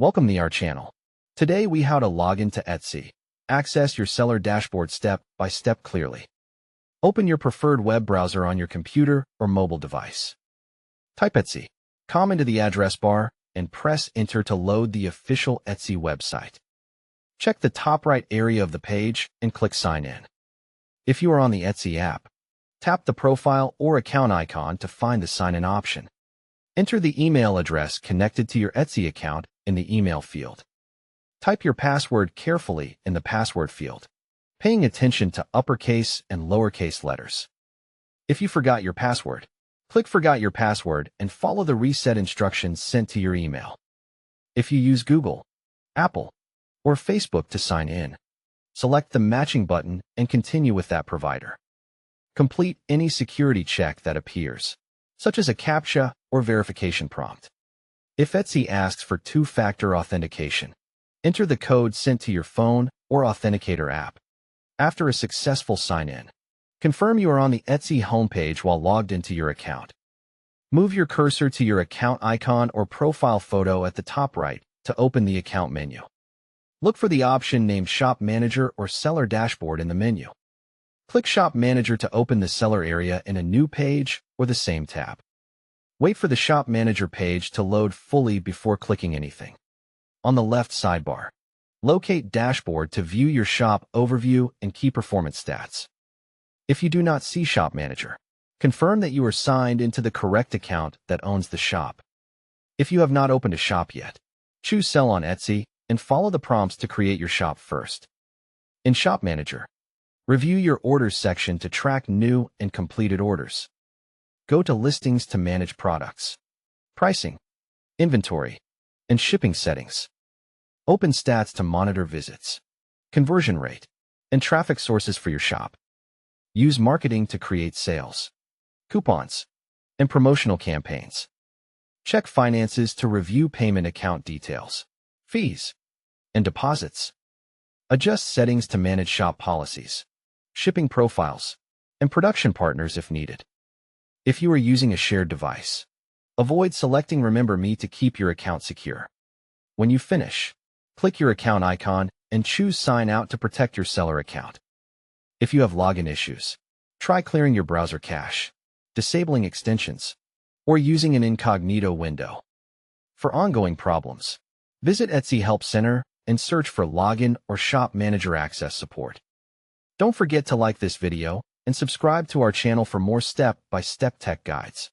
Welcome to our channel. Today we how to log into Etsy. Access your seller dashboard step by step clearly. Open your preferred web browser on your computer or mobile device. Type Etsy.com into the address bar and press enter to load the official Etsy website. Check the top right area of the page and click sign in. If you are on the Etsy app, tap the profile or account icon to find the sign in option. Enter the email address connected to your Etsy account in the email field. Type your password carefully in the password field, paying attention to uppercase and lowercase letters. If you forgot your password, click Forgot Your Password and follow the reset instructions sent to your email. If you use Google, Apple, or Facebook to sign in, select the matching button and continue with that provider. Complete any security check that appears, such as a CAPTCHA or verification prompt. If Etsy asks for two-factor authentication, enter the code sent to your phone or Authenticator app. After a successful sign-in, confirm you are on the Etsy homepage while logged into your account. Move your cursor to your account icon or profile photo at the top right to open the account menu. Look for the option named Shop Manager or Seller Dashboard in the menu. Click Shop Manager to open the seller area in a new page or the same tab. Wait for the Shop Manager page to load fully before clicking anything. On the left sidebar, locate Dashboard to view your shop overview and key performance stats. If you do not see Shop Manager, confirm that you are signed into the correct account that owns the shop. If you have not opened a shop yet, choose Sell on Etsy and follow the prompts to create your shop first. In Shop Manager, review your orders section to track new and completed orders. Go to Listings to manage products, pricing, inventory, and shipping settings. Open Stats to monitor visits, conversion rate, and traffic sources for your shop. Use Marketing to create sales, coupons, and promotional campaigns. Check Finances to review payment account details, fees, and deposits. Adjust settings to manage shop policies, shipping profiles, and production partners if needed. If you are using a shared device, avoid selecting Remember Me to keep your account secure. When you finish, click your account icon and choose Sign Out to protect your seller account. If you have login issues, try clearing your browser cache, disabling extensions, or using an incognito window. For ongoing problems, visit Etsy Help Center and search for Login or Shop Manager Access support. Don't forget to like this video and subscribe to our channel for more step-by-step tech guides.